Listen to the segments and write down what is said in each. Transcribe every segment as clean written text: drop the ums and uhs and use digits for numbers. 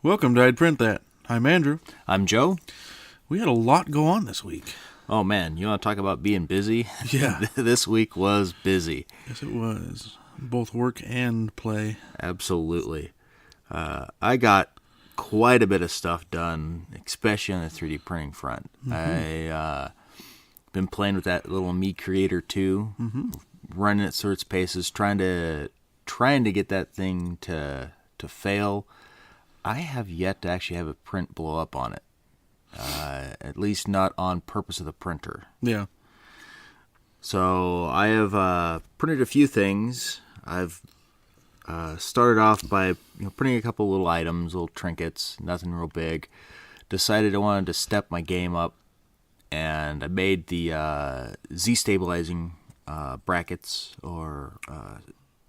Welcome to I'd Print That. I'm Andrew. I'm Joe. We had a lot go on this week. Oh man, you want to talk about being busy? Yeah. This week was busy. Yes, it was. Both work and play. Absolutely. I got quite a bit of stuff done, especially on the 3D printing front. I been playing with that little Me Creator 2, running it through its paces, trying to get that thing to fail. I have yet to actually have a print blow up on it. At least not on purpose of the printer. Yeah. So I have printed a few things. I've started off by printing a couple little items, little trinkets, nothing real big. Decided I wanted to step my game up, and I made the Z-stabilizing brackets, or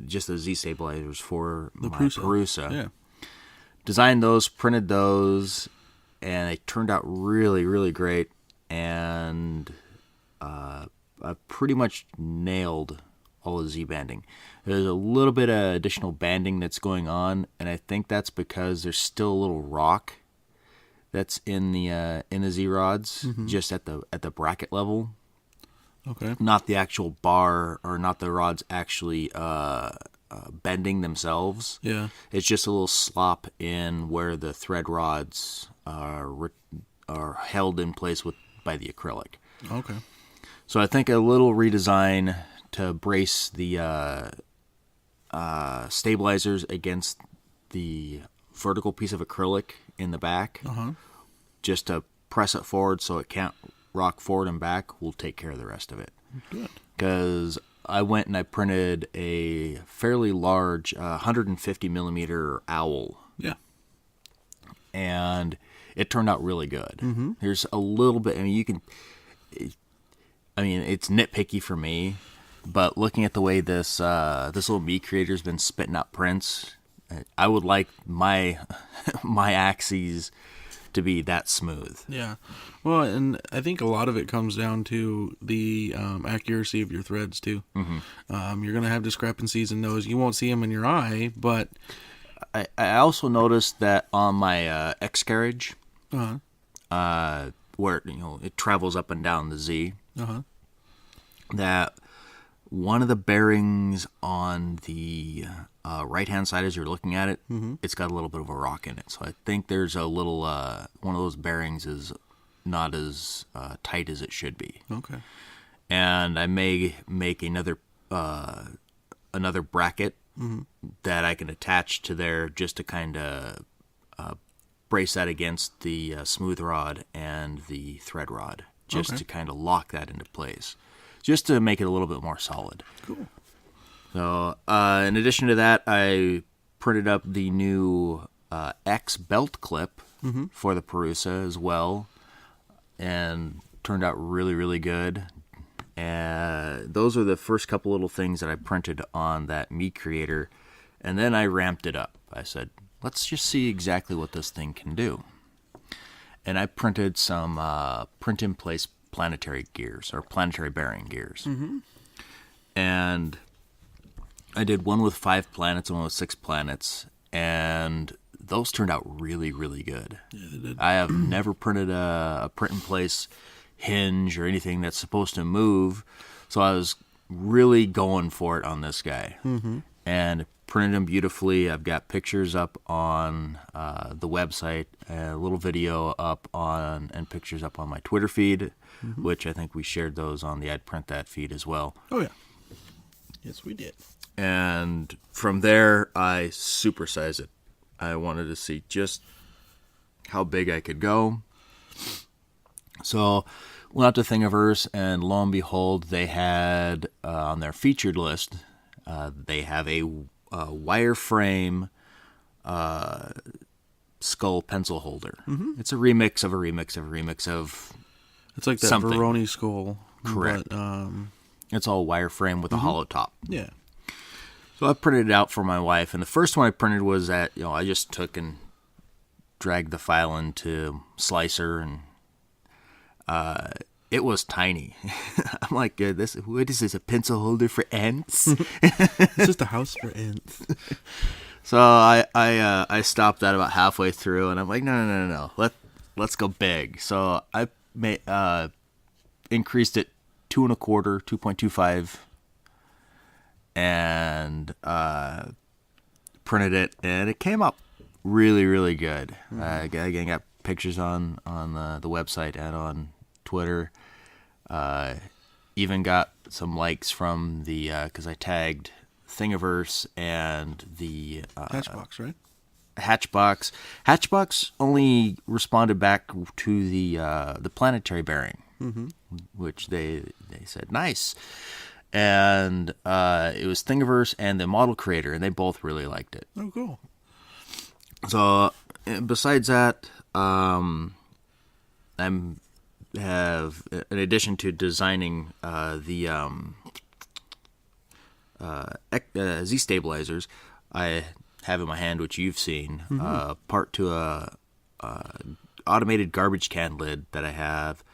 just the Z-stabilizers for my Prusa. Yeah. Designed those, printed those, and they turned out really, really great. And I pretty much nailed all the Z-banding. There's a little bit of additional banding that's going on, and I think that's because there's still a little rock that's in the Z-rods, just at the bracket level. Okay. Not the actual bar, or not the rods actually bending themselves. Yeah. It's just a little slop in where the thread rods are held in place by the acrylic. Okay. So I think a little redesign to brace the stabilizers against the vertical piece of acrylic in the back, just to press it forward so it can't rock forward and back, will take care of the rest of it. Good. Because I went and I printed a fairly large 150 millimeter owl. Yeah. And it turned out really good. There's a little bit, it's nitpicky for me, but looking at the way this little Me Creator's been spitting out prints, I would like my axes to be that smooth. Yeah. Well, and I think a lot of it comes down to the accuracy of your threads, too. You're going to have discrepancies in those. You won't see them in your eye, but I also noticed that on my X carriage, where it travels up and down the Z, that one of the bearings on the right-hand side as you're looking at it, it's got a little bit of a rock in it. So I think there's a little, one of those bearings is not as tight as it should be. okay. And I may make another bracket that I can attach to there, just to kind of brace that against the smooth rod and the thread rod, just to kind of lock that into place, just to make it a little bit more solid. Cool. So in addition to that, I printed up the new X belt clip for the Prusa as well, and turned out really, really good. And those are the first couple little things that I printed on that Me Creator, and then I ramped it up. I said, let's just see exactly what this thing can do. And I printed some print-in-place planetary gears, or planetary bearing gears. And I did one with 5 planets and one with 6 planets, and those turned out really, really good. Yeah, they did. I have never printed a print-in-place hinge or anything that's supposed to move, so I was really going for it on this guy. And printed them beautifully. I've got pictures up on the website, a little video up on, and pictures up on my Twitter feed, which I think we shared those on the I'd Print That feed as well. Oh, yeah. Yes, we did. And from there, I supersized it. I wanted to see just how big I could go. So went out to Thingiverse, and lo and behold, they had on their featured list, they have a wireframe skull pencil holder. It's a remix of a remix of a remix of. It's like that something. Veroni skull. Correct. But, it's all wireframe with a hollow top. yeah. So I printed it out for my wife, and the first one I printed was that I just took and dragged the file into Slicer, and it was tiny. I'm like, what is this, a pencil holder for ants? It's just a house for ants. So I stopped that about halfway through, and I'm like, no. Let's go big. So I increased it 2.25, and printed it, and it came up really, really good. Again, got pictures on the website and on Twitter. Even got some likes from the because I tagged Thingiverse and the Hatchbox, right? Hatchbox. Hatchbox only responded back to the planetary bearing, which they said nice, and it was Thingiverse and the model creator, and they both really liked it. Oh, cool. So besides that, have in addition to designing the Z stabilizers, I have in my hand, which you've seen, part to a automated garbage can lid that I have.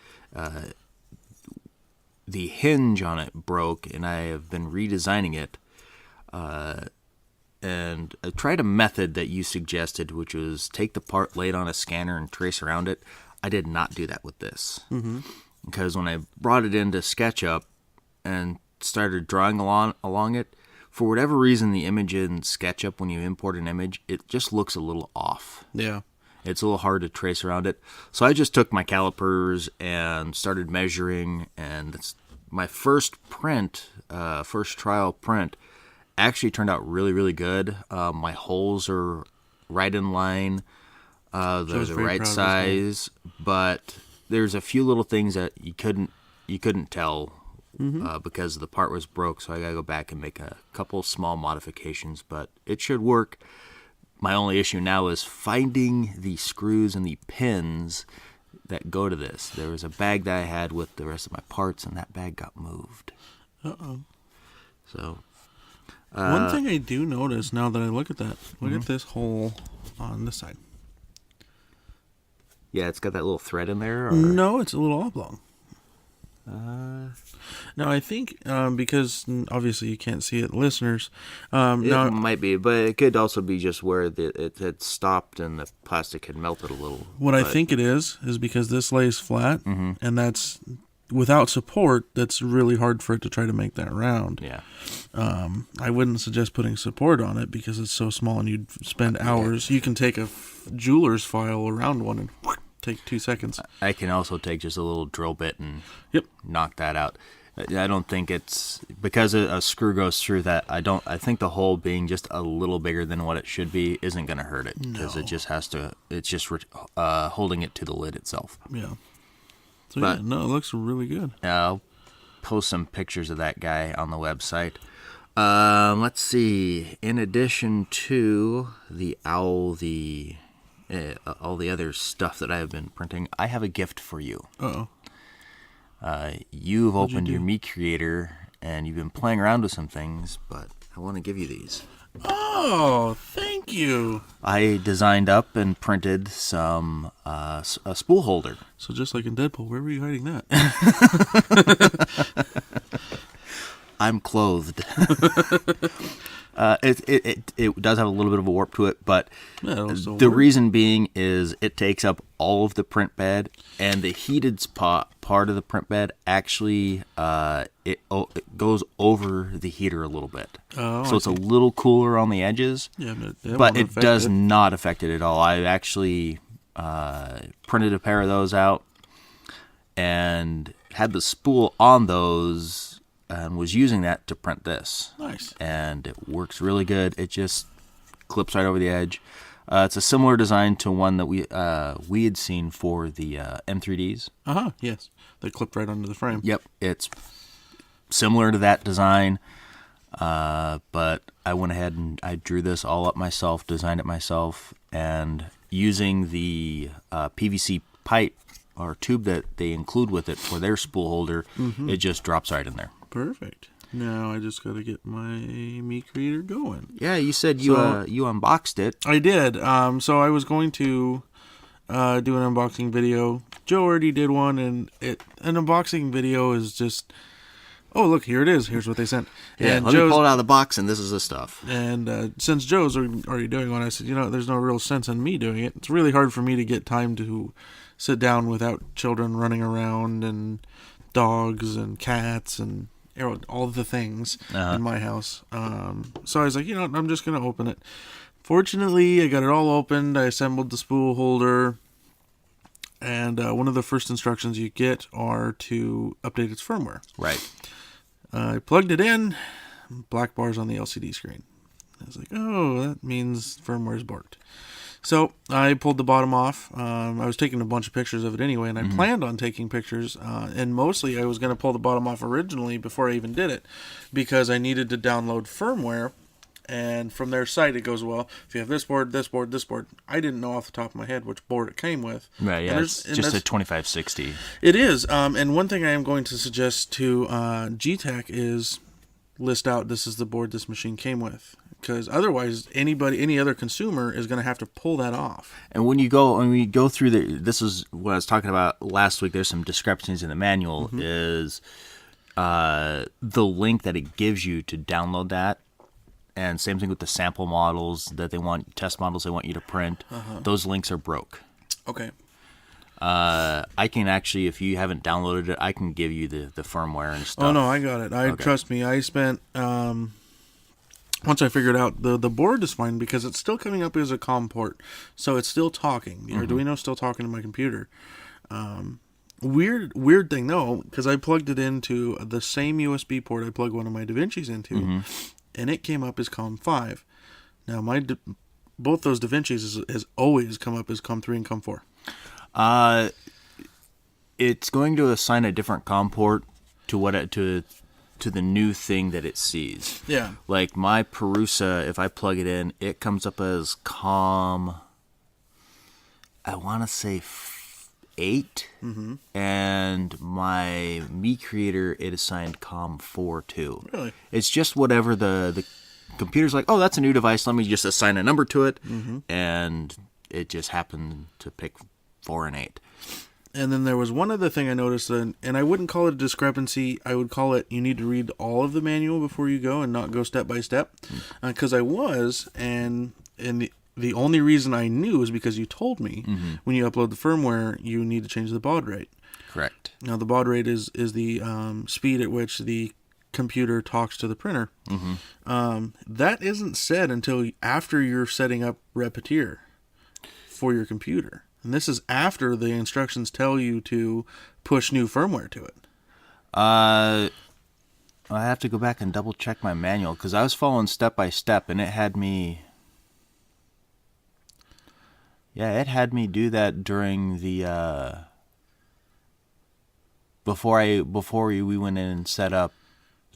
The hinge on it broke, and I have been redesigning it. And I tried a method that you suggested, which was take the part, lay it on a scanner, and trace around it. I did not do that with this. Because when I brought it into SketchUp and started drawing along it, for whatever reason, the image in SketchUp, when you import an image, it just looks a little off. Yeah. It's a little hard to trace around it. So I just took my calipers and started measuring, and my first trial print, actually turned out really, really good. My holes are right in line. They're the right size, but there's a few little things that you couldn't tell because the part was broke. So I gotta go back and make a couple small modifications, but it should work. My only issue now is finding the screws and the pins that go to this. There was a bag that I had with the rest of my parts, and that bag got moved. So one thing I do notice now that I look at that, look at this hole on this side. Yeah, it's got that little thread in there? Or? No, it's a little oblong. No, I think because obviously you can't see it, listeners. It might be, but it could also be just where it had stopped and the plastic had melted a little. What I think it is because this lays flat, and that's without support. That's really hard for it to try to make that round. Yeah. I wouldn't suggest putting support on it because it's so small and you'd spend hours. You can take a jeweler's file around one and take 2 seconds. I can also take just a little drill bit and knock that out. I don't think it's because a screw goes through that. I think the hole being just a little bigger than what it should be isn't going to hurt it because it just has to. It's just holding it to the lid itself. Yeah. So it looks really good. I'll post some pictures of that guy on the website. Let's see. In addition to the owl, all the other stuff that I have been printing, I have a gift for you. Uh-oh. You've opened your Me Creator, and you've been playing around with some things, but I want to give you these. Oh, thank you. I designed up and printed a spool holder. So just like in Deadpool, where were you hiding that? I'm clothed. It does have a little bit of a warp to it, but the reason being is it takes up all of the print bed, and the heated spot part of the print bed actually it goes over the heater a little bit. So it's a little cooler on the edges, but it does not affect it at all. I actually printed a pair of those out and had the spool on those and was using that to print this. Nice. And it works really good. It just clips right over the edge. It's a similar design to one that we had seen for the M3Ds. Yes. They clipped right onto the frame. Yep. It's similar to that design, but I went ahead and I drew this all up myself, designed it myself, and using the PVC pipe or tube that they include with it for their spool holder, it just drops right in there. Perfect. Now I just got to get my Me Creator going. Yeah, you said you unboxed it. I did. So I was going to do an unboxing video. Joe already did one, and an unboxing video is just oh, look, here it is. Here's what they sent. Yeah, let me pull it out of the box, and this is the stuff. And since Joe's already doing one, I said, there's no real sense in me doing it. It's really hard for me to get time to sit down without children running around and dogs and cats and all the things in my house. So I was like, I'm just going to open it. Fortunately, I got it all opened. I assembled the spool holder. And one of the first instructions you get are to update its firmware. Right. I plugged it in. Black bars on the LCD screen. I was like, oh, that means firmware's borked. So I pulled the bottom off. I was taking a bunch of pictures of it anyway, and I planned on taking pictures. And mostly I was going to pull the bottom off originally before I even did it, because I needed to download firmware. And from their site, it goes, well, if you have this board, this board, this board. I didn't know off the top of my head which board it came with. Right, yeah, it's just a 2560. It is. And one thing I am going to suggest to GTAC is list out this is the board this machine came with. Because otherwise, any other consumer is going to have to pull that off. And when we go through this is what I was talking about last week. There's some discrepancies in the manual. Is the link that it gives you to download that, and same thing with the sample models that test models they want you to print. Those links are broke. Okay. I can actually, if you haven't downloaded it, I can give you the firmware and stuff. Oh no, I got it. Trust me. I spent. Once I figured out the board is fine because it's still coming up as a COM port, so it's still talking. The Arduino's still talking to my computer. Weird thing though, because I plugged it into the same USB port I plugged one of my DaVincis into, and it came up as COM5. Now both those DaVincis has always come up as COM3 and COM4. It's going to assign a different COM port to the new thing that it sees. Yeah. Like my Prusa, if I plug it in, it comes up as COM, I want to say 8. And my Me Creator, it assigned COM4 too. Really? It's just whatever the computer's like, oh, that's a new device. Let me just assign a number to it. And it just happened to pick 4 and 8. And then there was one other thing I noticed, and I wouldn't call it a discrepancy. I would call it you need to read all of the manual before you go and not go step by step. Because I was, and the only reason I knew is because you told me when you upload the firmware, you need to change the baud rate. Correct. Now, the baud rate is the speed at which the computer talks to the printer. That isn't said until after you're setting up Repetier for your computer. And this is after the instructions tell you to push new firmware to it. I have to go back and double check my manual because I was following step by step, and it had me. Yeah, it had me do that during the before we went in and set up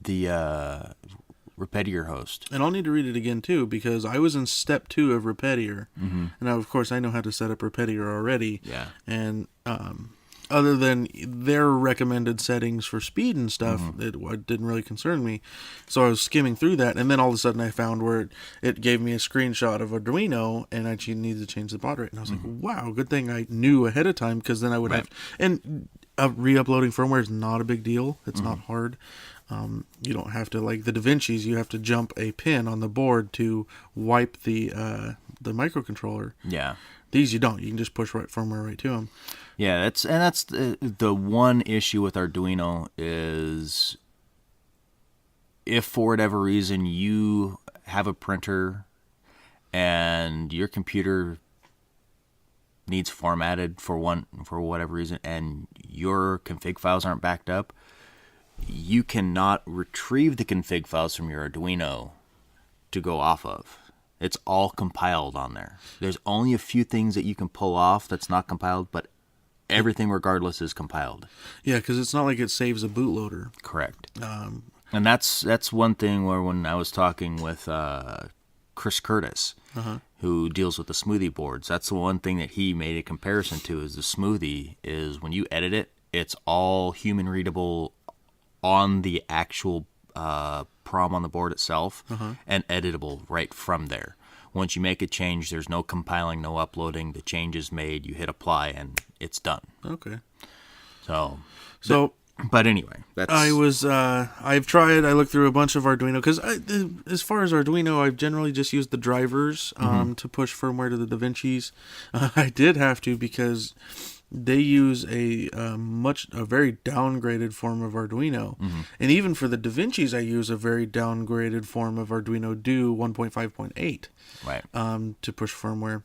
the Repetier host. And I'll need to read it again too because I was in step 2 of Repetier, and now of course I know how to set up Repetier already. Yeah. And other than their recommended settings for speed and stuff, it didn't really concern me. So I was skimming through that, and then all of a sudden I found where it gave me a screenshot of Arduino, and I needed to change the baud rate. And I was like, wow, good thing I knew ahead of time because then I would have. And re-uploading firmware is not a big deal. It's not hard. You don't have to, like the DaVincis, you have to jump a pin on the board to wipe the microcontroller. Yeah. These you don't. You can just push firmware right to them. Yeah, that's the one issue with Arduino is if for whatever reason you have a printer and your computer needs formatted for whatever reason and your config files aren't backed up, you cannot retrieve the config files from your Arduino to go off of. It's all compiled on there. There's only a few things that you can pull off that's not compiled, but everything regardless is compiled. Yeah, because it's not like it saves a bootloader. Correct. And that's one thing where when I was talking with Chris Curtis, who deals with the smoothie boards, that's the one thing that he made a comparison to is the smoothie is when you edit it, it's all human readable on the actual prom on the board itself and editable right from there. Once you make a change, there's no compiling, no uploading. The change is made, you hit apply, and it's done. Okay. So But anyway, that's... I've tried, I looked through a bunch of Arduino, because as far as Arduino, I've generally just used the drivers to push firmware to the DaVincis. I did have to, because they use a very downgraded form of Arduino. And even for the DaVincis, I use a very downgraded form of Arduino Do 1.5.8 to push firmware.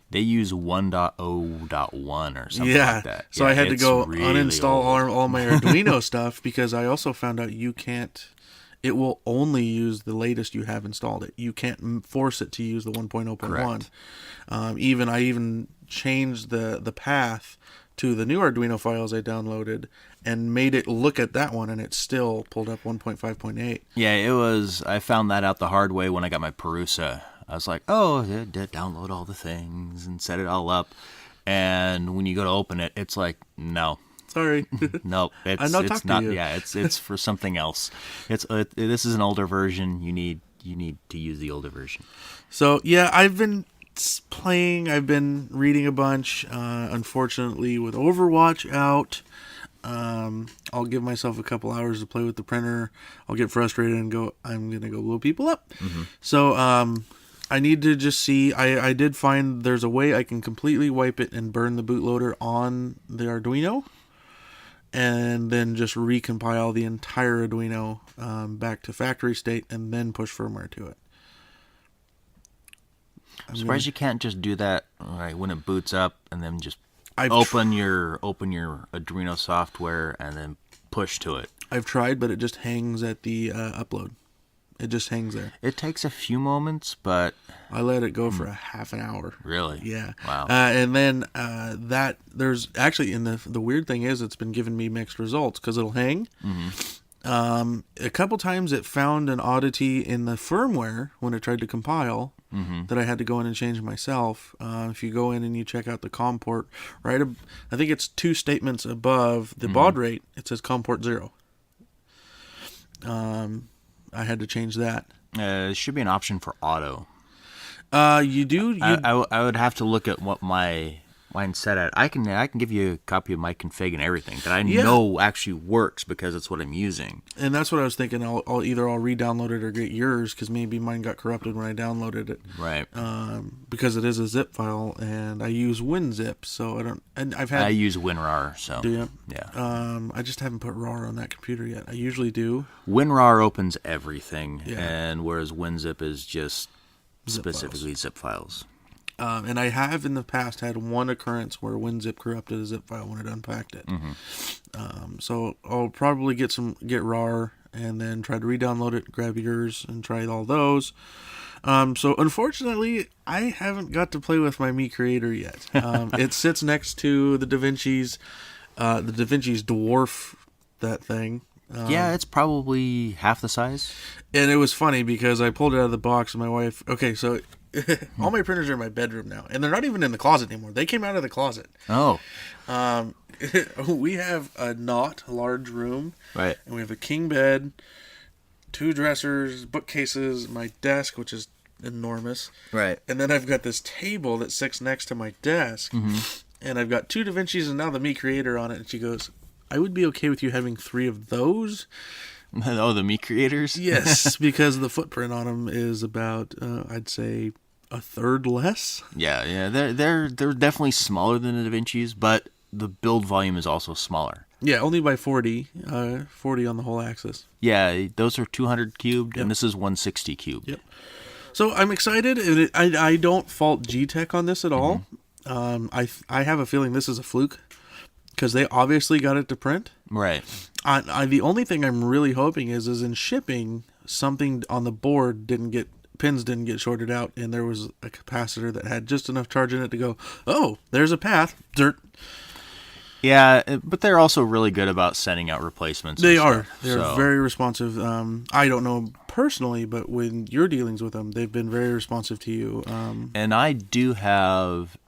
They use 1.0.1 or something like that. So I had to go uninstall all my Arduino stuff, because I also found out it will only use the latest you have installed. You can't force it to use the 1.0.1. I even changed the path to the new Arduino files I downloaded and made it look at that one, and it still pulled up 1.5.8. Yeah, I found that out the hard way when I got my Prusa. I was like, download all the things and set it all up. And when you go to open it, it's like, no. Sorry. No, it's not. Yeah, it's for something else. This is an older version. You need to use the older version. So, yeah, I've been playing. I've been reading a bunch. Unfortunately, with Overwatch out, I'll give myself a couple hours to play with the printer. I'll get frustrated and I'm going to go blow people up. So, I need to just see. I did find there's a way I can completely wipe it and burn the bootloader on the Arduino, and then just recompile the entire Arduino back to factory state and then push firmware to it. I'm surprised you can't just do that when it boots up and then just open your Arduino software and then push to it. I've tried, but it just hangs at the upload. It just hangs there. It takes a few moments, but... I let it go for a half an hour. Really? Yeah. Wow. And then there's actually, the weird thing is, it's been giving me mixed results, because it'll hang. A couple times it found an oddity in the firmware when it tried to compile that I had to go in and change myself. If you go in and you check out the COM port, I think it's 2 statements above the baud rate, it says COM port 0. I had to change that. There should be an option for auto. You do. I would have to look at what mine's set at. I can give you a copy of my config and everything that I know actually works, because it's what I'm using. And that's what I was thinking. I'll either re-download it or get yours, because maybe mine got corrupted when I downloaded it. Right. Because it is a zip file, and I use WinZip, so I don't. And I use WinRAR. So do you? Yeah. I just haven't put RAR on that computer yet. I usually do. WinRAR opens everything, and whereas WinZip is just specifically zip files. And I have in the past had one occurrence where WinZip corrupted a zip file when it unpacked it. So I'll probably get RAR and then try to re-download it, grab yours, and try all those. So unfortunately, I haven't got to play with my Mi Creator yet. It sits next to the DaVinci's dwarf that thing. It's probably half the size. And it was funny because I pulled it out of the box and my wife... Okay, so all my printers are in my bedroom now. And they're not even in the closet anymore. They came out of the closet. Oh. We have a not large room. Right. And we have a king bed, 2 dressers, bookcases, my desk, which is enormous. Right. And then I've got this table that sits next to my desk. And I've got 2 DaVincis and now the Mi Creator on it. And she goes... I would be okay with you having 3 of those. Oh, the Mi Creators? Yes, because the footprint on them is about, I'd say, a third less. Yeah. They're definitely smaller than the DaVincis, but the build volume is also smaller. Yeah, only by 40 on the whole axis. Yeah, those are 200 cubed, and this is 160 cubed. Yep. So I'm excited, and I don't fault G-Tech on this at all. I have a feeling this is a fluke. Because they obviously got it to print. Right. The only thing I'm really hoping is in shipping, something on the board pins didn't get shorted out, and there was a capacitor that had just enough charge in it to go, oh, there's a path, dirt. Yeah, but they're also really good about sending out replacements. They are. They're very responsive. I don't know personally, but when you're dealings with them, they've been very responsive to you. And I do have,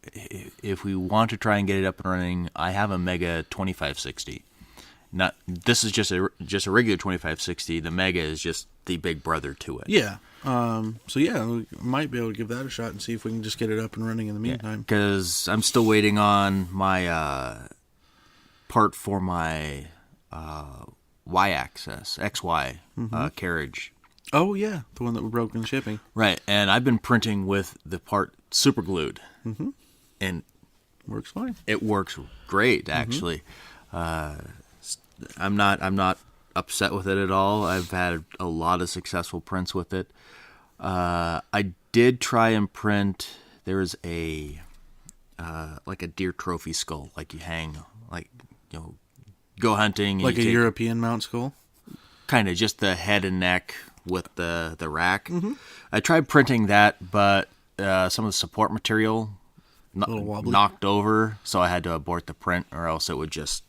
if we want to try and get it up and running, I have a Mega 2560. This is just a regular 2560. The Mega is just the big brother to it. Yeah. We might be able to give that a shot and see if we can just get it up and running in the meantime. Because I'm still waiting on my part for my Y-axis, XY carriage. Oh, yeah. The one that we broke in shipping. Right. And I've been printing with the part super glued. Mm-hmm. And works fine. It works great, actually. I'm not upset with it at all. I've had a lot of successful prints with it. I did try and print. There was a like a deer trophy skull, like you hang, like, you know, go hunting. Like a European mount skull? Kind of just the head and neck with the rack. Mm-hmm. I tried printing that, but some of the support material knocked over, so I had to abort the print, or else it would just...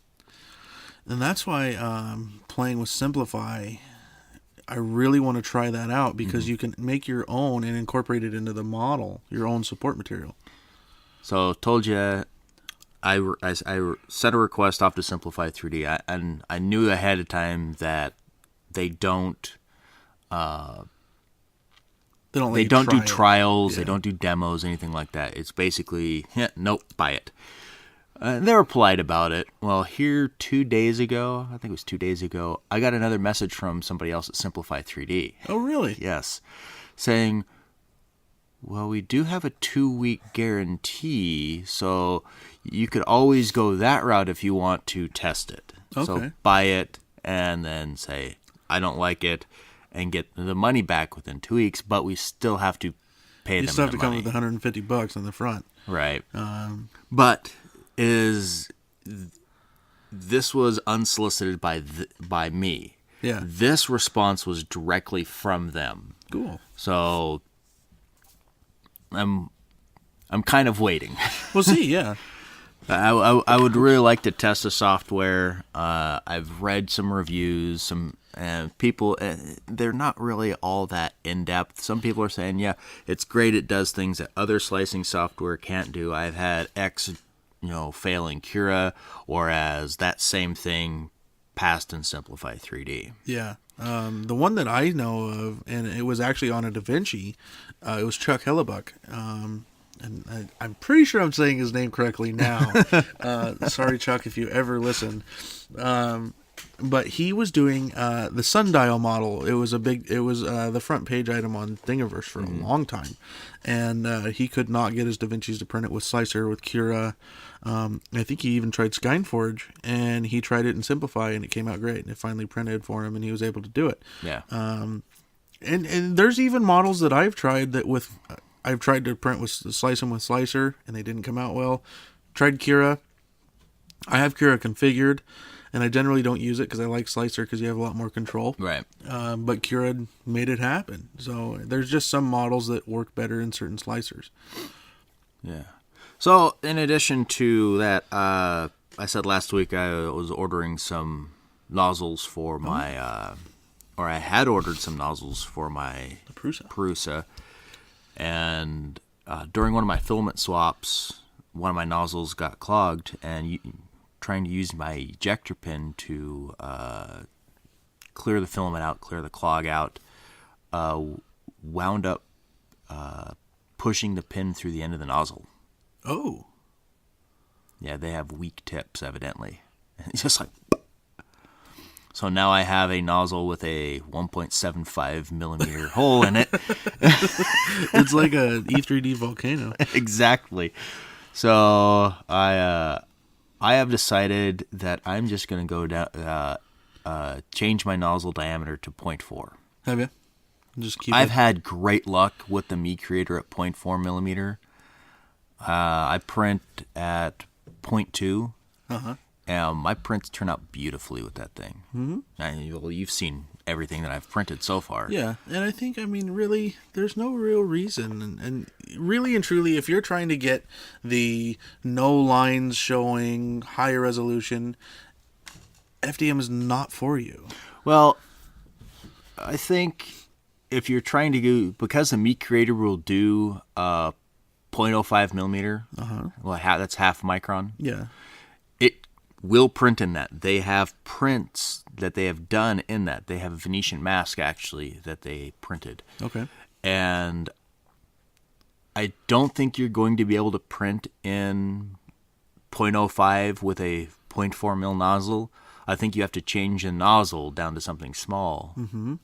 And that's why playing with Simplify, I really want to try that out, because you can make your own and incorporate it into the model, your own support material. So told you, I sent a request off to Simplify 3D, and I knew ahead of time that they don't do trials, they don't do demos, anything like that. It's basically, nope, buy it. They were polite about it. Well, here 2 days ago, I think it was 2 days ago, I got another message from somebody else at Simplify 3D. Oh, really? Yes. Saying, well, we do have a 2-week guarantee, so you could always go that route if you want to test it. Okay. So buy it and then say, I don't like it, and get the money back within 2 weeks, but we still have to pay them the money. You still have to come with $150 on the front. Right. But this was unsolicited by me. Yeah. This response was directly from them. Cool. So I'm kind of waiting. We'll see, yeah. I would really like to test the software. I've read some reviews, and people, they're not really all that in-depth. Some people are saying, yeah, it's great, it does things that other slicing software can't do. I've had X, failing Cura, whereas that same thing passed in Simplify 3D. Yeah. The one that I know of, and it was actually on a DaVinci, it was Chuck Hellebuck. And I'm pretty sure I'm saying his name correctly now. Sorry, Chuck, if you ever listen. But he was doing the sundial model. It was the front page item on Thingiverse for a long time, and he could not get his DaVincis to print it with Slicer, with Cura. I think he even tried Skyforge, and he tried it in Simplify, and it came out great. And it finally printed for him, and he was able to do it. Yeah. And there's even models that I've tried that with. I've tried to print with slice them with Slicer, and they didn't come out well. Tried Cura. I have Cura configured, and I generally don't use it because I like Slicer because you have a lot more control. Right. But Cura made it happen. So there's just some models that work better in certain slicers. Yeah. So in addition to that, I said last week I was ordering some nozzles for my, or I had ordered some nozzles for my Prusa. And during one of my filament swaps, one of my nozzles got clogged, and trying to use my ejector pin to clear the filament out, clear the clog out, wound up pushing the pin through the end of the nozzle. Oh. Yeah, they have weak tips, evidently. It's just like... So now I have a nozzle with a 1.75 millimeter hole in it. It's like a E3D volcano. Exactly. So I have decided that I'm just going to go down, change my nozzle diameter to 0.4. Have you? I've had great luck with the Me Creator at 0.4 millimeter. I print at 0.2. Uh-huh. My prints turn out beautifully with that thing. Mm-hmm. Well, you've seen everything that I've printed so far. Yeah, and I think, really, there's no real reason. And really and truly, if you're trying to get the no lines showing, higher resolution, FDM is not for you. Well, I think if you're trying to go, because the Meat Creator will do 0.05 millimeter, well, that's half micron. Yeah. It will print in that. They have prints that they have done in that. They have a Venetian mask, actually, that they printed. Okay. And I don't think you're going to be able to print in 0.05 with a 0.4 mil nozzle. I think you have to change the nozzle down to something small,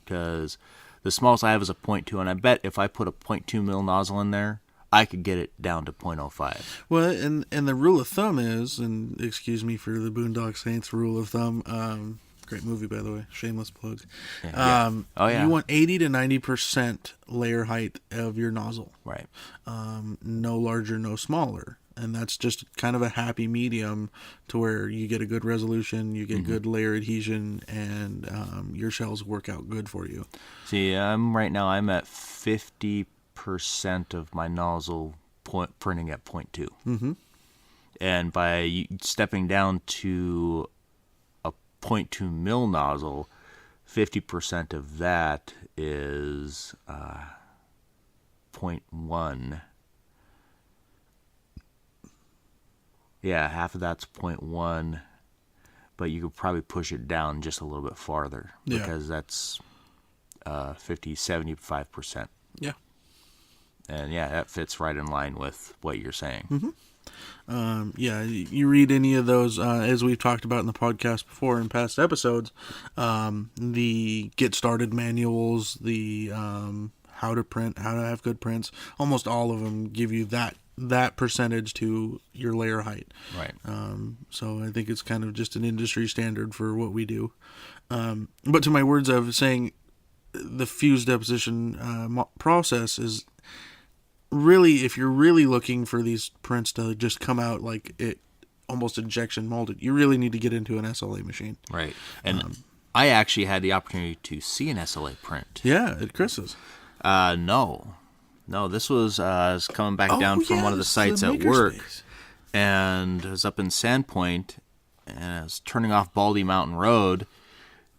because the smallest I have is a 0.2, and I bet if I put a 0.2 mil nozzle in there, I could get it down to 0.05. Well, and the rule of thumb is, and excuse me for the Boondock Saints rule of thumb, great movie, by the way, shameless plug. You want 80 to 90% layer height of your nozzle. Right. No larger, no smaller. And that's just kind of a happy medium to where you get a good resolution, you get good layer adhesion, and your shells work out good for you. See, right now I'm at 50% of my nozzle printing at 0.2. Mm-hmm. And by stepping down to a 0.2 mil nozzle, 50% of that is 0.1. Yeah, half of that's 0.1, but you could probably push it down just a little bit farther because that's 75%. Yeah. And that fits right in line with what you're saying. Mm-hmm. You read any of those, as we've talked about in the podcast before in past episodes, the get started manuals, the how to print, how to have good prints, almost all of them give you that percentage to your layer height. Right. So I think it's kind of just an industry standard for what we do. But to my words of saying the fuse deposition process is really, if you're really looking for these prints to just come out like it almost injection molded, you really need to get into an SLA machine. Right. And I actually had the opportunity to see an SLA print. Yeah, at Chris's. No, this was coming back down from one of the sites at work, and I was up in Sandpoint, and I was turning off Baldy Mountain Road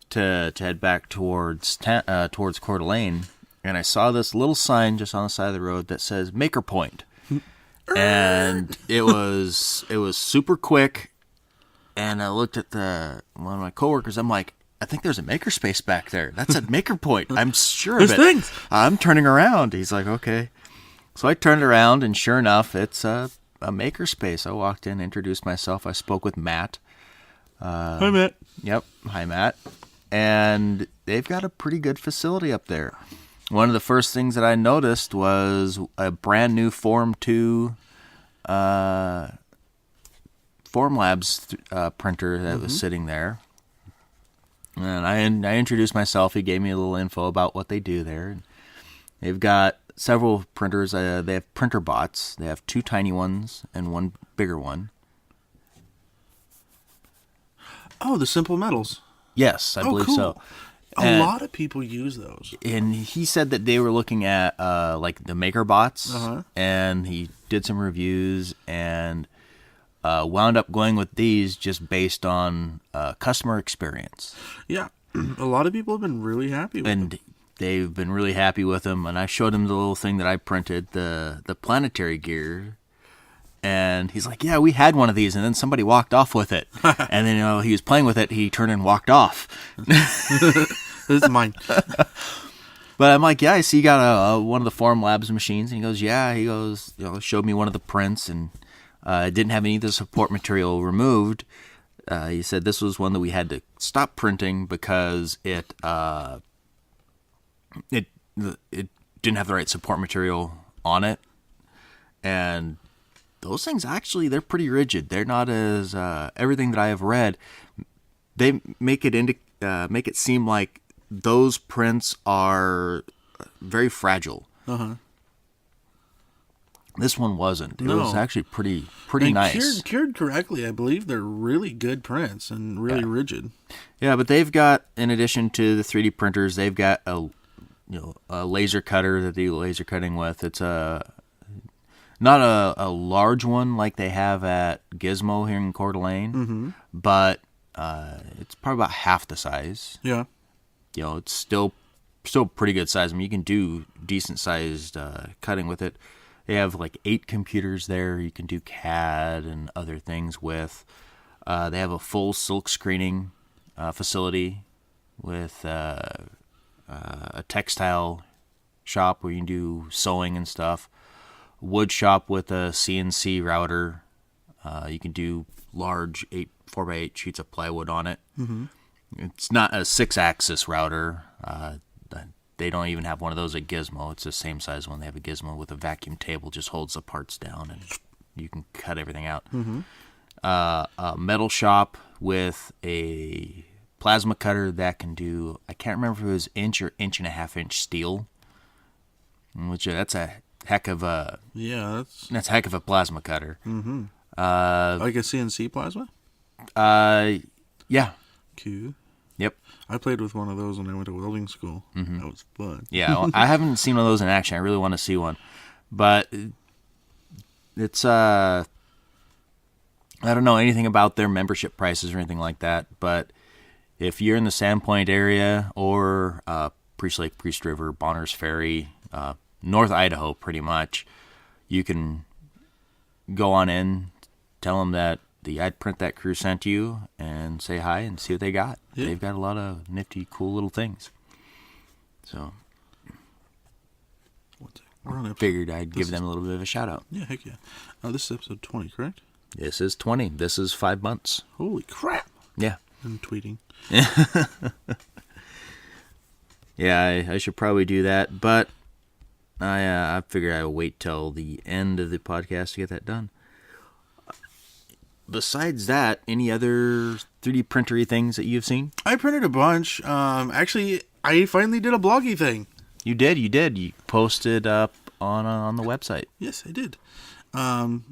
to head back towards Coeur d'Alene, and I saw this little sign just on the side of the road that says Maker Point, and it was super quick, and I looked at one of my coworkers. I'm like, I think there's a makerspace back there. That's at Maker Point. I'm sure of it. Things. I'm turning around. He's like, okay. So I turned around, and sure enough, it's a makerspace. I walked in, introduced myself. I spoke with Matt. Hi, Matt. Yep. Hi, Matt. And they've got a pretty good facility up there. One of the first things that I noticed was a brand new Form 2 Formlabs printer that was sitting there. And I introduced myself. He gave me a little info about what they do there. They've got several printers. They have printer bots. They have 2 tiny ones and 1 bigger one. Oh, the Simple Metals. Yes, I believe cool. so. A lot of people use those. And he said that they were looking at like the Maker bots, and he did some reviews and wound up going with these just based on customer experience. Yeah, a lot of people have been really happy with them. They've been really happy with them, and I showed him the little thing that I printed, the planetary gear, and he's like, yeah, we had one of these, and then somebody walked off with it. And then he was playing with it, he turned and walked off. This is mine. But I'm like, yeah, I see you got one of the Formlabs machines, and he goes, yeah, showed me one of the prints, and it didn't have any of the support material removed. He said this was one that we had to stop printing because it didn't have the right support material on it. And those things, actually, they're pretty rigid. They're not as everything that I have read. They make it seem like those prints are very fragile. This one wasn't. It was actually pretty nice. Cured correctly, I believe they're really good prints and really rigid. Yeah, but they've got, in addition to the 3D printers, they've got a laser cutter that they do laser cutting with. It's not a large one like they have at Gizmo here in Coeur d'Alene, but it's probably about half the size. Yeah. It's still pretty good size. I mean, you can do decent sized cutting with it. They have like 8 computers there you can do CAD and other things with. They have a full silk screening facility with a textile shop where you can do sewing and stuff. Wood shop with a CNC router. You can do large 4x8 sheets of plywood on it. Mm-hmm. It's not a 6-axis router. They don't even have one of those at Gizmo. It's the same size one. They have a Gizmo with a vacuum table, just holds the parts down, and you can cut everything out. Mm-hmm. A metal shop with a plasma cutter that can do, I can't remember if it was inch or inch and a half inch steel, which that's a heck of a that's a heck of a plasma cutter. Mm-hmm. Like a CNC plasma? Yeah. Cool. Yep. I played with one of those when I went to welding school. Mm-hmm. That was fun. Yeah, well, I haven't seen one of those in action. I really want to see one. But it's, I don't know anything about their membership prices or anything like that. But if you're in the Sandpoint area or Priest Lake, Priest River, Bonners Ferry, North Idaho pretty much, you can go on in, tell them that the I'd Print That crew sent you, and say hi and see what they got. Yeah. They've got a lot of nifty, cool little things. So, figured I'd give them a little bit of a shout out. Yeah, heck yeah. This is episode 20, correct? This is 20. This is 5 months. Holy crap. Yeah. I'm tweeting. Yeah, I should probably do that, but I figured I would wait till the end of the podcast to get that done. Besides that, any other 3D printery things that you've seen? I printed a bunch. Actually, I finally did a bloggy thing. You did. You posted up on the website. Yes, I did. And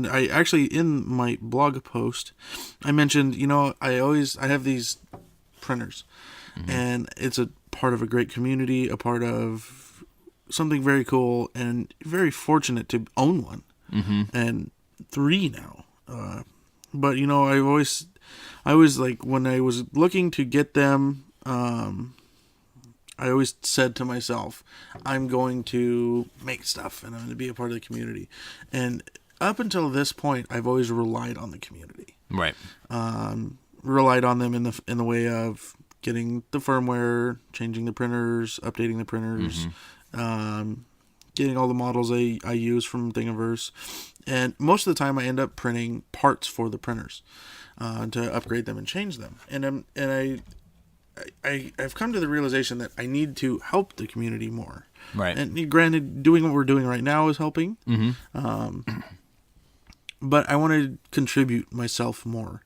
I actually, in my blog post, I mentioned, I have these printers, mm-hmm. and it's a part of a great community, a part of something very cool, and very fortunate to own one. Mm-hmm. And 3 now. But I always like, when I was looking to get them, I always said to myself, I'm going to make stuff and I'm going to be a part of the community. And up until this point, I've always relied on the community. Right. Relied on them in the way of getting the firmware, changing the printers, updating the printers, mm-hmm. Getting all the models I use from Thingiverse. And most of the time I end up printing parts for the printers to upgrade them and change them. And I've come to the realization that I need to help the community more. Right. And granted, doing what we're doing right now is helping. Mm-hmm. But I want to contribute myself more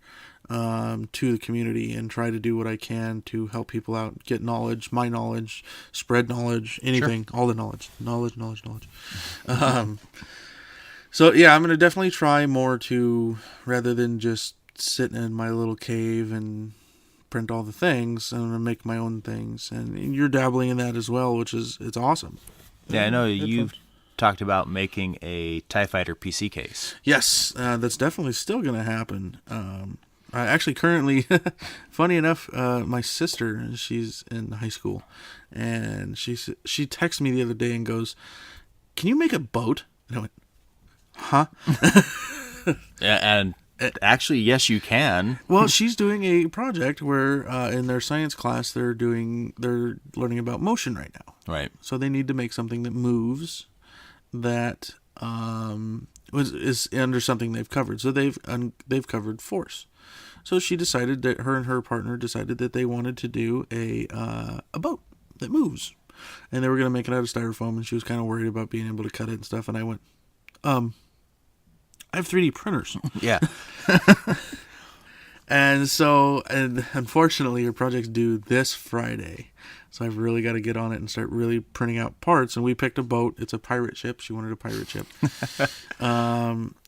to the community and try to do what I can to help people out, get knowledge, my knowledge, spread knowledge, anything, sure. All the knowledge. So yeah, I'm going to definitely try more to, rather than just sitting in my little cave and print all the things, I'm going to make my own things. And you're dabbling in that as well, it's awesome. Yeah, I know you've talked about making a TIE Fighter PC case. Yes, that's definitely still going to happen. I actually currently, funny enough, my sister, she's in high school, and she texted me the other day and goes, "Can you make a boat?" And I went, "Huh?" Yeah, and actually, yes, you can. Well, she's doing a project where in their science class they're learning about motion right now. Right. So they need to make something that moves, that is under something they've covered. So they've covered force. So she decided that her and her partner decided that they wanted to do a boat that moves, and they were going to make it out of styrofoam. And she was kind of worried about being able to cut it and stuff. And I went, I have 3D printers. Yeah. And unfortunately, her project's due this Friday. So I've really got to get on it and start really printing out parts. And we picked a boat. It's a pirate ship. She wanted a pirate ship.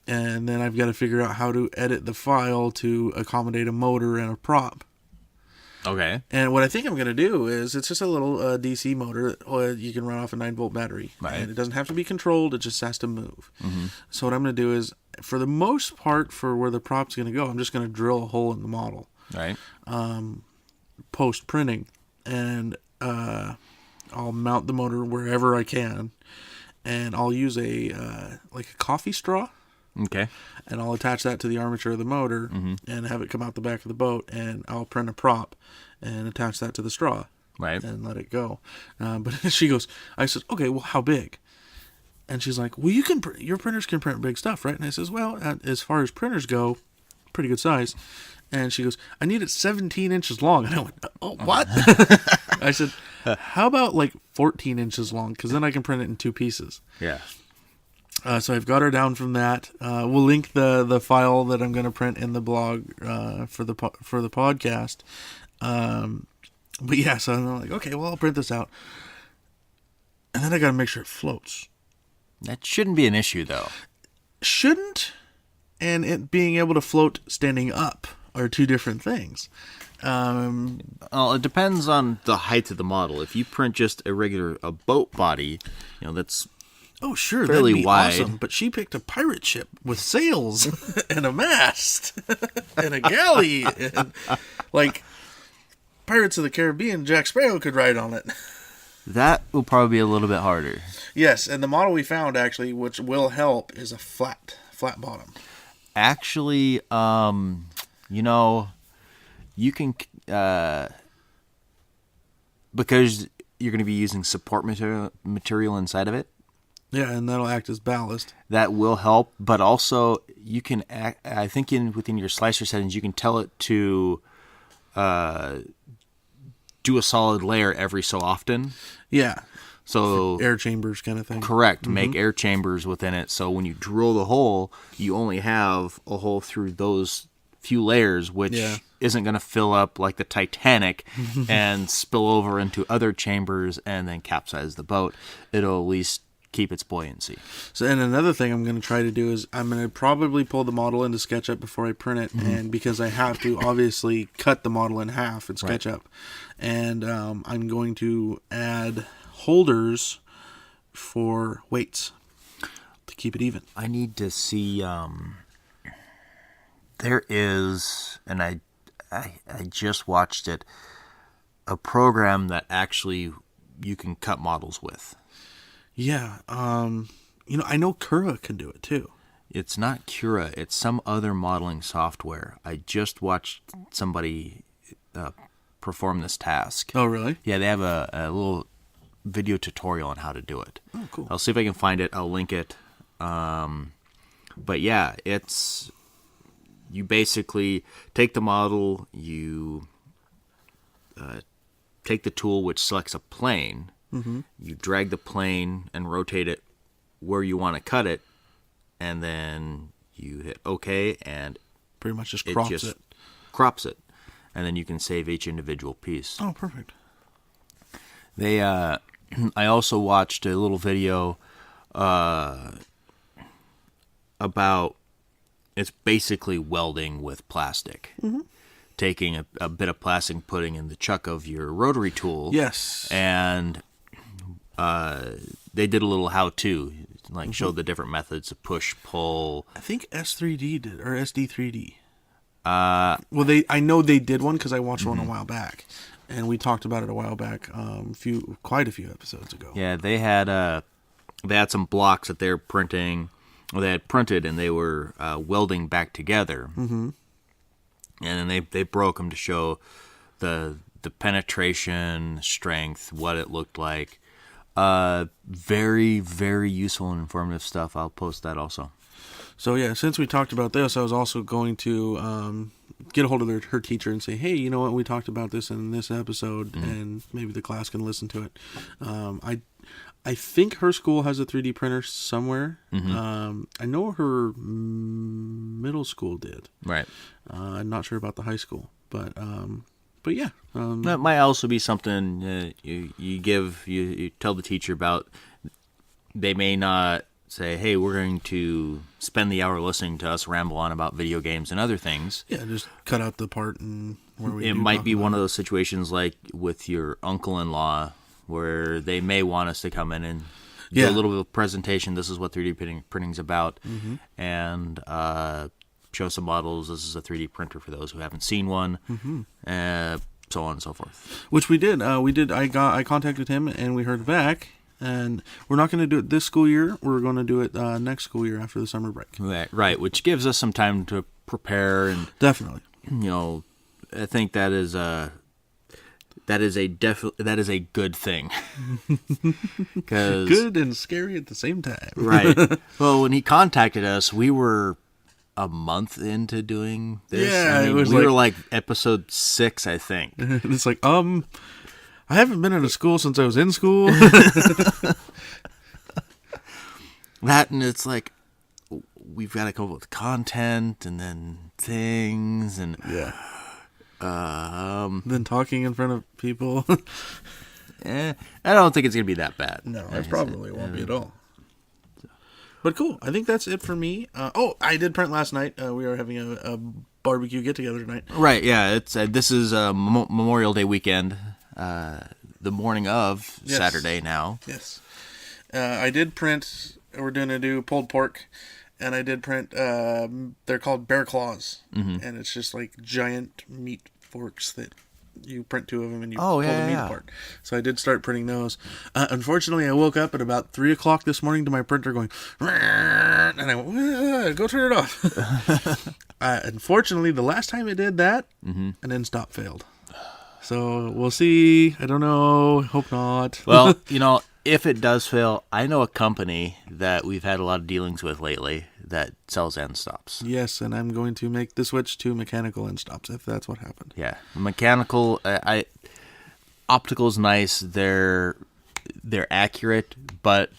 And then I've got to figure out how to edit the file to accommodate a motor and a prop. Okay. And what I think I'm going to do is, it's just a little DC motor that you can run off a 9-volt battery. Right. And it doesn't have to be controlled. It just has to move. Mm-hmm. So what I'm going to do is, for the most part, for where the prop's going to go, I'm just going to drill a hole in the model. Right. Post printing. And I'll mount the motor wherever I can. And I'll use a coffee straw. Okay. And I'll attach that to the armature of the motor, mm-hmm. and have it come out the back of the boat, and I'll print a prop and attach that to the straw. Right. And let it go. But I said, okay, well, how big? And she's like, well, your printers can print big stuff, right? And I says, well, as far as printers go, pretty good size. And she goes, I need it 17 inches long. And I went, oh, what? I said, how about like 14 inches long? Because then I can print it in 2 pieces. Yeah. So I've got her down from that. We'll link the file that I'm going to print in the blog for the podcast. But yeah, so I'm like, okay, well, I'll print this out. And then I got to make sure it floats. That shouldn't be an issue, though. Shouldn't, and it being able to float standing up are 2 different things. Well, it depends on the height of the model. If you print just a boat body, that's sure, fairly that'd be wide. awesome. But she picked a pirate ship with sails and a mast and a galley, and like Pirates of the Caribbean, Jack Sparrow could ride on it. That will probably be a little bit harder. Yes, and the model we found actually, which will help, is a flat bottom. Actually, you can because you're going to be using support material inside of it. Yeah, and that'll act as ballast. That will help, but also you can I think within your slicer settings you can tell it to do a solid layer every so often. Yeah. So air chambers kind of thing. Correct. Mm-hmm. Make air chambers within it. So when you drill the hole, you only have a hole through those few layers, which isn't going to fill up like the Titanic and spill over into other chambers and then capsize the boat. It'll at least keep its buoyancy. So, and another thing I'm going to try to do is I'm going to probably pull the model into SketchUp before I print it, and because I have to obviously cut the model in half in SketchUp, and I'm going to add holders for weights to keep it even. I need to see. There is, and I just watched it, a program that actually you can cut models with. Yeah, I know Cura can do it too. It's not Cura, it's some other modeling software. I just watched somebody perform this task. Oh, really? Yeah, they have a little video tutorial on how to do it. Oh, cool. I'll see if I can find it. I'll link it. But yeah, you basically take the model, you take the tool which selects a plane, you drag the plane and rotate it where you want to cut it, and then you hit OK, and pretty much just crops it, and then you can save each individual piece. Oh, perfect. I also watched a little video about, it's basically welding with plastic. Taking a bit of plastic, putting in the chuck of your rotary tool. Yes. And they did a little how-to, like showed the different methods of push, pull. I think S3D did, or SD3D. Well, I know they did one because I watched one a while back, and we talked about it a while back, quite a few episodes ago. Yeah, they had some blocks that they're printing, or they had printed, and they were welding back together. And then they broke them to show the penetration, strength, what it looked like. Very, very useful and informative stuff. I'll post that also. So yeah, since we talked about this, I was also going to get a hold of her teacher and say, hey, you know what, we talked about this in this episode, and maybe the class can listen to it. I think her school has a 3D printer somewhere. I know her middle school did. Right. I'm not sure about the high school, but yeah. That might also be something you tell the teacher about. They may not say, hey, we're going to spend the hour listening to us ramble on about video games and other things. Yeah, just cut out the part and where we. It might be one of those situations like with your uncle-in-law, where they may want us to come in and do a little bit of presentation. This is what 3D printing's about, and show some models. This is a 3D printer for those who haven't seen one, so on and so forth. Which we did. I contacted him, and we heard back. And we're not going to do it this school year. We're going to do it next school year after the summer break. Right, which gives us some time to prepare. And definitely. I think that is that is a good thing. Good and scary at the same time. Right. Well, when he contacted us, we were a month into doing this. Yeah, I mean, it was we were like episode 6, I think. It's like, I haven't been in a school since I was in school. That, and it's like, we've got to come up with content and then things and then talking in front of people. I don't think it's gonna be that bad. No, it probably won't be at all. But cool. I think that's it for me. I did print last night. We are having a barbecue get together tonight. Right. Yeah. It's this is Memorial Day weekend. The morning of Saturday now. Yes. I did print. We're going to do pulled pork. And I did print, they're called bear claws. Mm-hmm. And it's just like giant meat forks that you print 2 of them and you pull the meat apart. So I did start printing those. Unfortunately, I woke up at about 3 o'clock this morning to my printer going, and I went, go turn it off. Unfortunately, the last time it did that, an end stop failed. So we'll see. I don't know. Hope not. Well, if it does fail, I know a company that we've had a lot of dealings with lately that sells end stops. Yes, and I'm going to make the switch to mechanical end stops if that's what happened. Yeah, mechanical. Optical's nice. They're accurate, but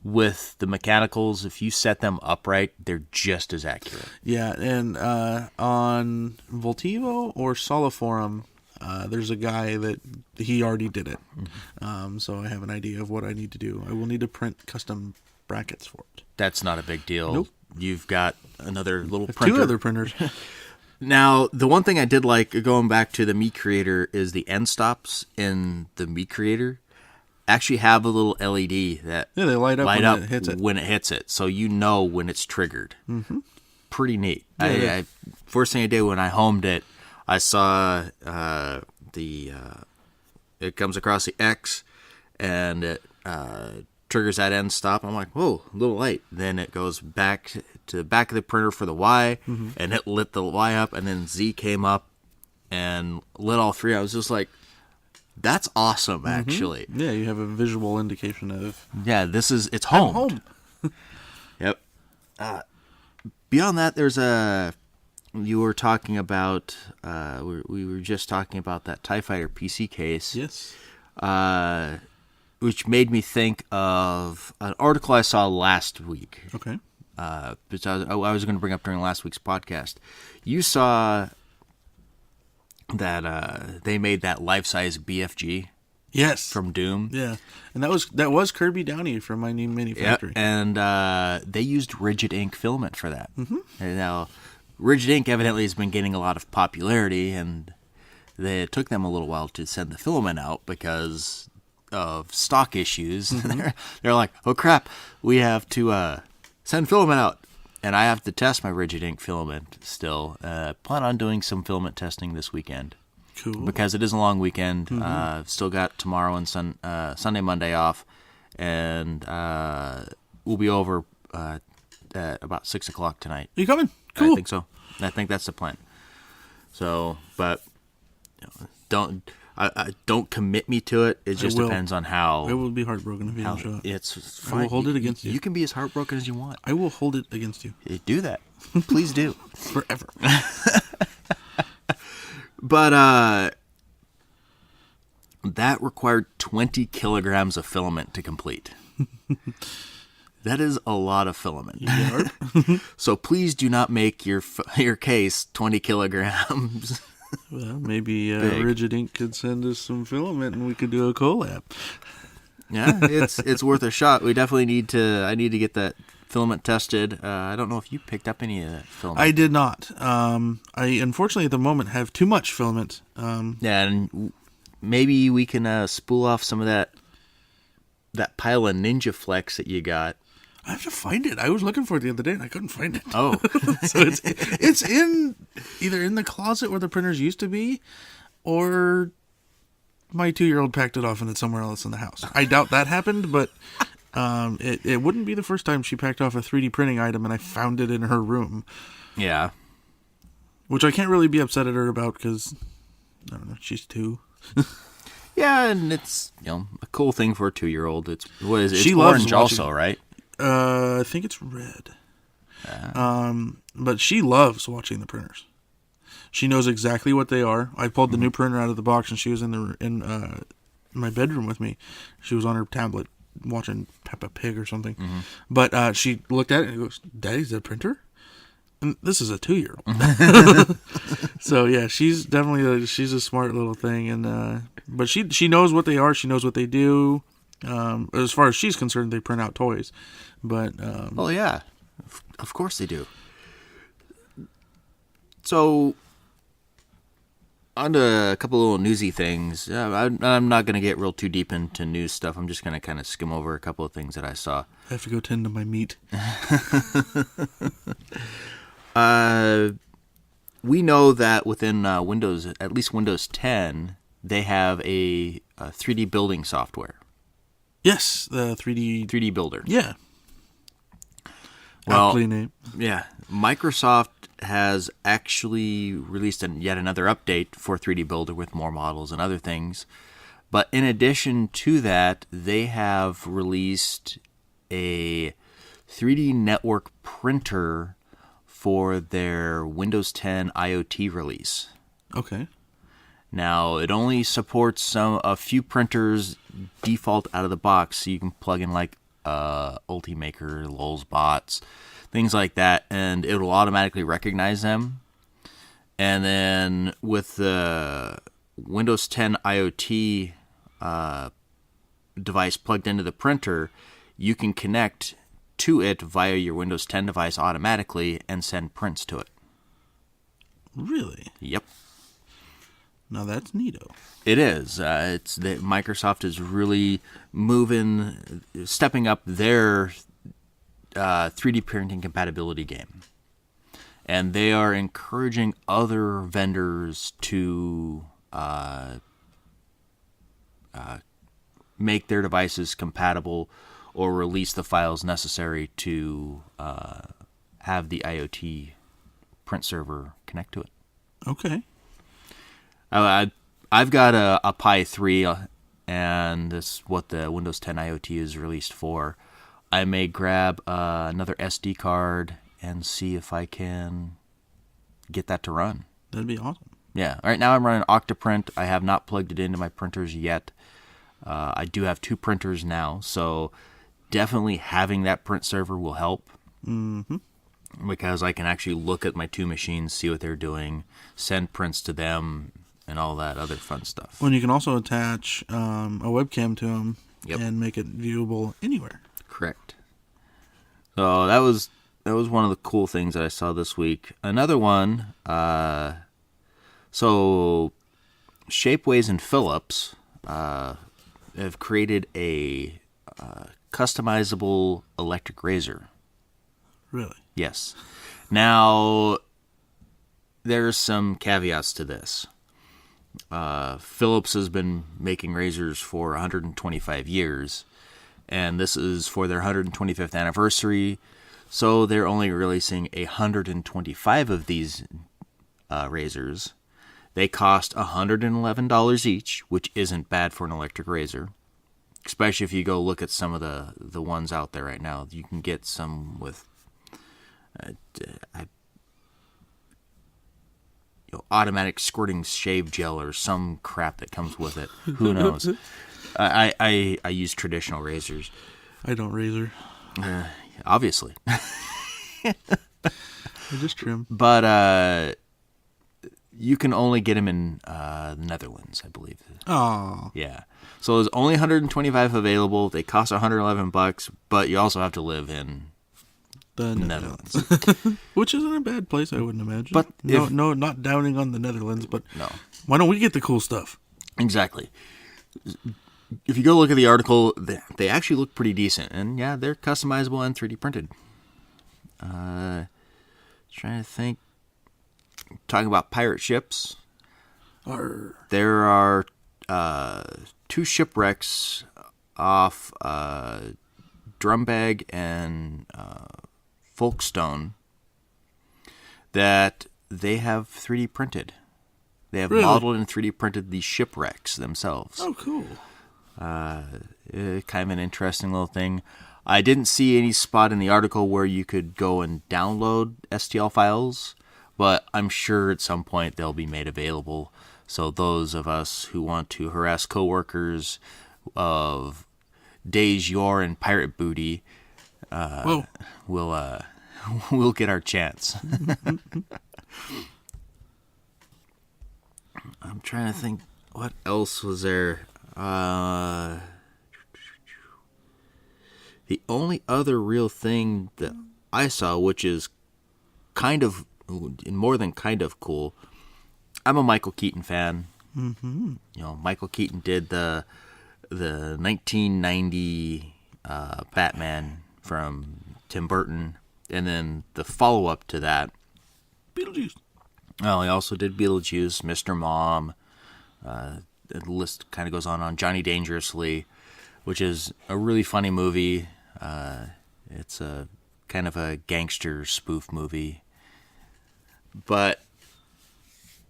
with the mechanicals, if you set them upright, they're just as accurate. Yeah, and on Voltivo or Soliforum, there's a guy that he already did it. Mm-hmm. So I have an idea of what I need to do. I will need to print custom brackets for it. That's not a big deal. Nope. You've got another little printer. 2 other printers. Now, the one thing I did like, going back to the Meat Creator, is the end stops in the Meat Creator actually have a little LED that they light up when it hits it. So you know when it's triggered. Mm-hmm. Pretty neat. Yeah, first thing I did when I homed it, I saw it comes across the X, and it triggers that end stop. I'm like, whoa, a little light. Then it goes back to the back of the printer for the Y, and it lit the Y up, and then Z came up and lit all 3. I was just like, that's awesome, actually. Yeah, you have a visual indication of... Yeah, it's homed. Yep. Beyond that, there's you were talking about, we were just talking about that TIE Fighter PC case. Yes. Which made me think of an article I saw last week. Okay. Which I was going to bring up during last week's podcast. You saw that they made that life-size BFG. Yes. From Doom. Yeah. And that was Kirby Downey from My New Mini Factory. And they used rigid ink filament for that. Mm-hmm. And now, rigid ink evidently has been gaining a lot of popularity, and it took them a little while to send the filament out because of stock issues. Mm-hmm. They're like, oh crap, we have to send filament out. And I have to test my rigid ink filament still. Plan on doing some filament testing this weekend. Cool. Because it is a long weekend. Mm-hmm. Still got tomorrow and Sunday, Monday off. And we'll be over at about 6 o'clock tonight. Are you coming? Cool. I think so. I think that's the plan. So, but don't commit me to it. It just depends on how. I will be heartbroken if you don't show up. It's fine. I will hold it against you. You can be as heartbroken as you want. I will hold it against you. Do that. Please do. Forever. But that required 20 kilograms of filament to complete. That is a lot of filament. So please do not make your case 20 kilograms. Well, maybe Rigid Ink could send us some filament and we could do a collab. Yeah, it's worth a shot. We definitely I need to get that filament tested. I don't know if you picked up any of that filament. I did not. I unfortunately at the moment have too much filament. Yeah, and maybe we can spool off some of that pile of Ninja Flex that you got. I have to find it. I was looking for it the other day and I couldn't find it. Oh. So it's either in the closet where the printers used to be, or my 2-year-old packed it off and it's somewhere else in the house. I doubt that happened, but it wouldn't be the first time she packed off a 3D printing item and I found it in her room. Yeah. Which I can't really be upset at her about because, I don't know, she's 2. Yeah, and it's a cool thing for a 2-year-old. It's She loves orange watching- also, right? I think it's red. But she loves watching the printers. She knows exactly what they are. I pulled the new printer out of the box, and she was in my bedroom with me. She was on her tablet watching Peppa Pig or something. But she looked at it and goes, "Daddy's a printer?" And this is a 2-year-old. So yeah, she's definitely she's a smart little thing, and but she knows what they are. She knows what they do. As far as she's concerned, they print out toys. But well, yeah, of course they do. So, on to a couple little newsy things. I'm not going to get real too deep into news stuff. I'm just going to kind of skim over a couple of things that I saw. I have to go tend to my meat. We know that within Windows, at least Windows 10, they have a 3D building software. Yes, the 3D Builder. Yeah. Well, aptly named. Yeah, Microsoft has actually released yet another update for 3D Builder with more models and other things. But in addition to that, they have released a 3D network printer for their Windows 10 IoT release. Okay. Now, it only supports a few printers default out of the box, so you can plug in like Ultimaker, Lulz bots, things like that, and it will automatically recognize them. And then with the Windows 10 IoT device plugged into the printer, you can connect to it via your Windows 10 device automatically and send prints to it. Really? Yep. Now that's neato. It is. It's that Microsoft is really stepping up their 3D printing compatibility game, and they are encouraging other vendors to make their devices compatible or release the files necessary to have the IoT print server connect to it. Okay. I've got a Pi 3, and this is what the Windows 10 IoT is released for. I may grab another SD card and see if I can get that to run. That'd be awesome. Yeah. Right now I'm running Octoprint. I have not plugged it into my printers yet. I do have 2 printers now, so definitely having that print server will help. Mm-hmm. Because I can actually look at my 2 machines, see what they're doing, send prints to them, and all that other fun stuff. Well, you can also attach a webcam to them and make it viewable anywhere. Correct. So that was one of the cool things that I saw this week. Another one, so Shapeways and Philips have created a customizable electric razor. Really? Yes. Now, there's some caveats to this. Philips has been making razors for 125 years, and this is for their 125th anniversary, so they're only releasing 125 of these razors. They cost $111 each, which isn't bad for an electric razor, especially if you go look at some of the ones out there right now. You can get some with automatic squirting shave gel or some crap that comes with it. Who knows? I use traditional razors. I don't razor. Obviously. I just trim. But you can only get them in the Netherlands, I believe. Oh. Yeah. So there's only 125 available. They cost $111, but you also have to live in The Netherlands. Which isn't a bad place, I wouldn't imagine. But no, not downing on the Netherlands, but no. Why don't we get the cool stuff? Exactly. If you go look at the article, they actually look pretty decent. And yeah, they're customizable and 3D printed. Trying to think. Talking about pirate ships. There are 2 shipwrecks off Drumbag and Folkestone that they have 3D printed. They have Really? modeled and 3D printed the shipwrecks themselves. Oh, cool. Kind of an interesting little thing. I didn't see any spot in the article where you could go and download STL files, but I'm sure at some point they'll be made available. So those of us who want to harass coworkers of days yore and pirate booty, we'll get our chance. I'm trying to think what else was there. The only other real thing that I saw, which is kind of more than kind of cool, I'm a Michael Keaton fan. Mm-hmm. You know, Michael Keaton did the 1990 Batman from Tim Burton, and then the follow-up to that, Beetlejuice. well, he also did Beetlejuice, Mr. Mom. The list kind of goes on. Johnny Dangerously, which is a really funny movie. It's a kind of a gangster spoof movie. But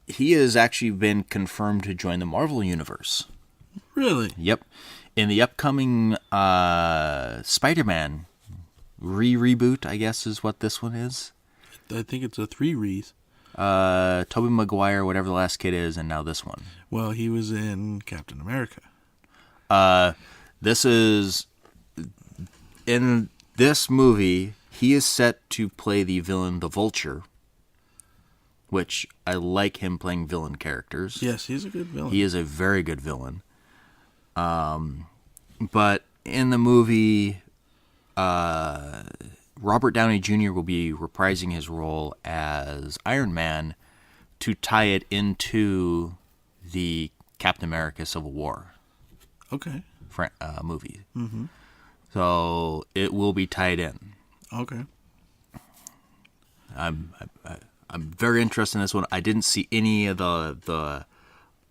he has actually been confirmed to join the Marvel Universe. Really? Yep. In the upcoming Spider-Man reboot, I guess is what this one is. I think it's a 3 Rees. Tobey Maguire, whatever the last kid is, and now this one. Well, he was in Captain America. This is... In this movie, he is set to play the villain, the Vulture, which I like him playing villain characters. Yes, he's a good villain. He is a very good villain. But in the movie, Robert Downey Jr. will be reprising his role as Iron Man to tie it into the Captain America Civil War movie. Mm-hmm. So it will be tied in. Okay. I'm very interested in this one. I didn't see any of the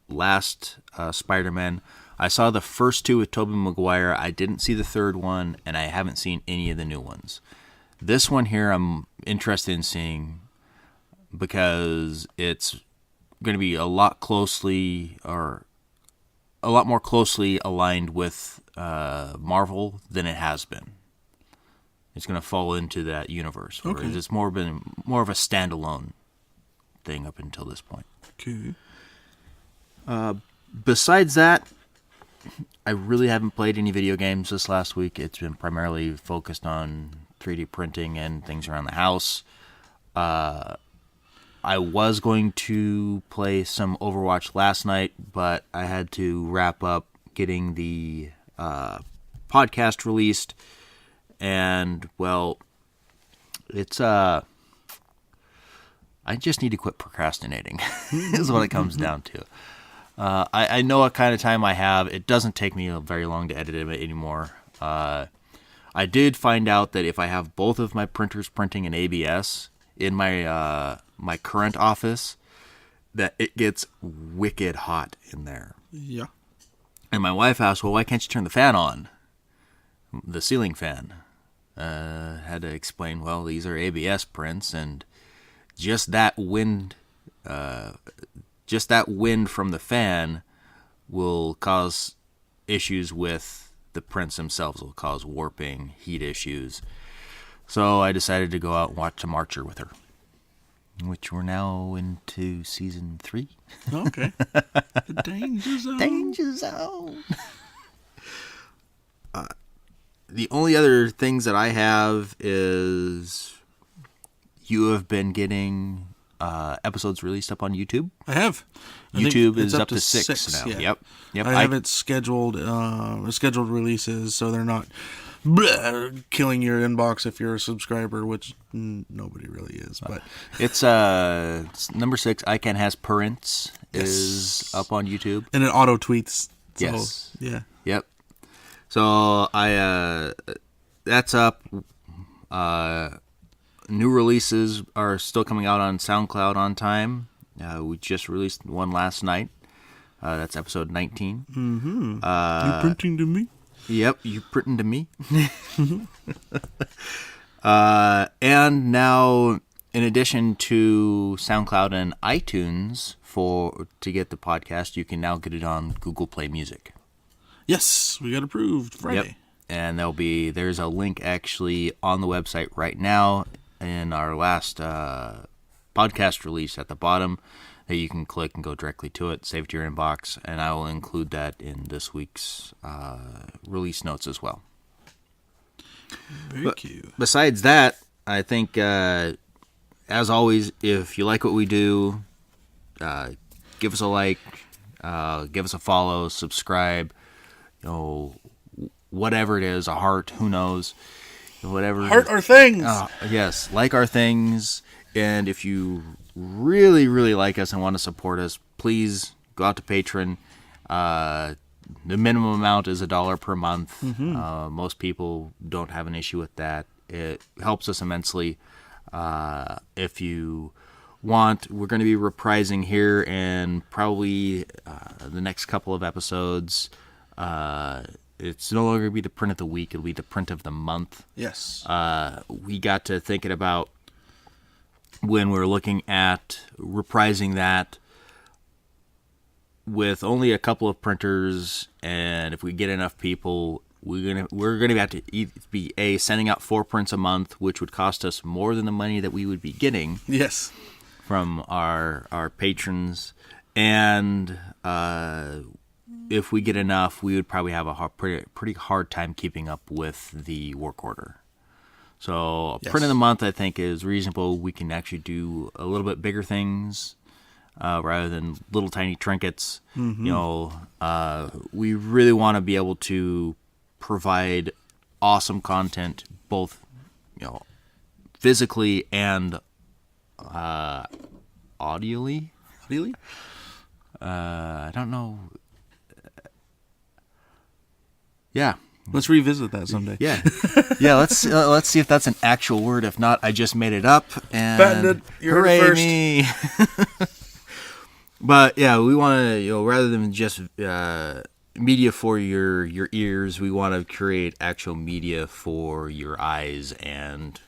last Spider-Man. I saw the first two with Tobey Maguire. I didn't see the third one, and I haven't seen any of the new ones. This one here I'm interested in seeing because it's going to be a lot more closely aligned with Marvel than it has been. It's going to fall into that universe. Where it's more of a standalone thing up until this point. Okay. Besides that, I really haven't played any video games this last week. It's been primarily focused on 3D printing and things around the house. I was going to play some Overwatch last night, but I had to wrap up getting the podcast released. And, well, it's, I just need to quit procrastinating, is what it comes down to. I know what kind of time I have. It doesn't take me very long to edit it anymore. I did find out that if I have both of my printers printing in ABS in my my current office, that it gets wicked hot in there. Yeah. And my wife asked, well, why can't you turn the fan on? The ceiling fan. Had to explain, well, these are ABS prints, and just that wind from the fan will cause issues with the prints themselves. It will cause warping, heat issues. So I decided to go out and watch some Archer with her, which we're now into season 3. Okay. The Danger Zone. Danger Zone. The only other things that I have is you have been getting episodes released up on YouTube. I have. YouTube is up to 6 now. Yeah. Yep. I have it scheduled releases, so they're not killing your inbox if you're a subscriber, which nobody really is. But it's number 6. ICANN has parents is up on YouTube, and it auto tweets. So, yes. Yeah. Yep. So that's up. New releases are still coming out on SoundCloud on time. We just released one last night. That's episode 19. Mm-hmm. You printing to me? Yep, you printing to me. And now in addition to SoundCloud and iTunes to get the podcast, you can now get it on Google Play Music. Yes, we got approved Friday. Yep. And there's a link actually on the website right now in our last podcast release at the bottom that you can click and go directly to it, save it to your inbox, and I will include that in this week's release notes as well. Very cute. Besides that, I think, as always, if you like what we do, give us a like, give us a follow, subscribe, whatever it is, a heart, who knows, whatever. Heart our things. Yes, like our things. And if you really, really like us and want to support us, please go out to Patreon. The minimum amount is $1 per month. Mm-hmm. Most people don't have an issue with that. It helps us immensely. If you want, we're going to be reprising here and probably the next couple of episodes. It's no longer going to be the print of the week. It'll be the print of the month. Yes. We got to thinking about when we were looking at reprising that with only a couple of printers, and if we get enough people, we're gonna have to be sending out 4 prints a month, which would cost us more than the money that we would be getting. Yes. From our patrons, and if we get enough, we would probably have a pretty hard time keeping up with the work order. So a print of the month, I think, is reasonable. We can actually do a little bit bigger things rather than little tiny trinkets. Mm-hmm. We really want to be able to provide awesome content, both physically and audially. I don't know. Yeah. Let's revisit that someday. Yeah. Let's see if that's an actual word. If not, I just made it up. And patented. You heard it first. Me. But yeah, we want to, rather than just media for your ears, we want to create actual media for your eyes and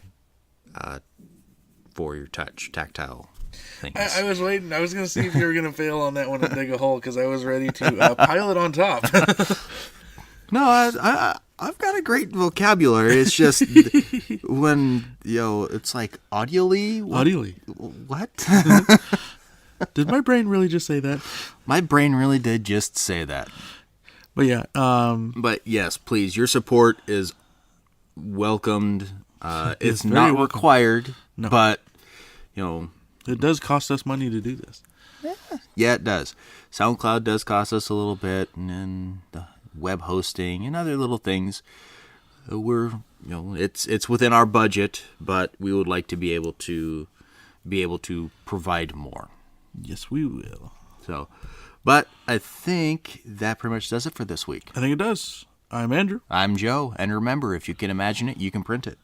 for your tactile things. I was waiting. I was going to see if you were going to fail on that one and dig a hole, because I was ready to pile it on top. No, I've got a great vocabulary. It's just when, it's like audially. Audially. What? Did my brain really just say that? My brain really did just say that. But yeah. But yes, please, your support is welcomed. It's not required, no. But, it does cost us money to do this. Yeah, it does. SoundCloud does cost us a little bit, and then the web hosting and other little things. It's within our budget, but we would like to be able to provide more. Yes, we will. So, but I think that pretty much does it for this week. I think it does. I'm Andrew. I'm Joe, and remember, if you can imagine it, you can print it.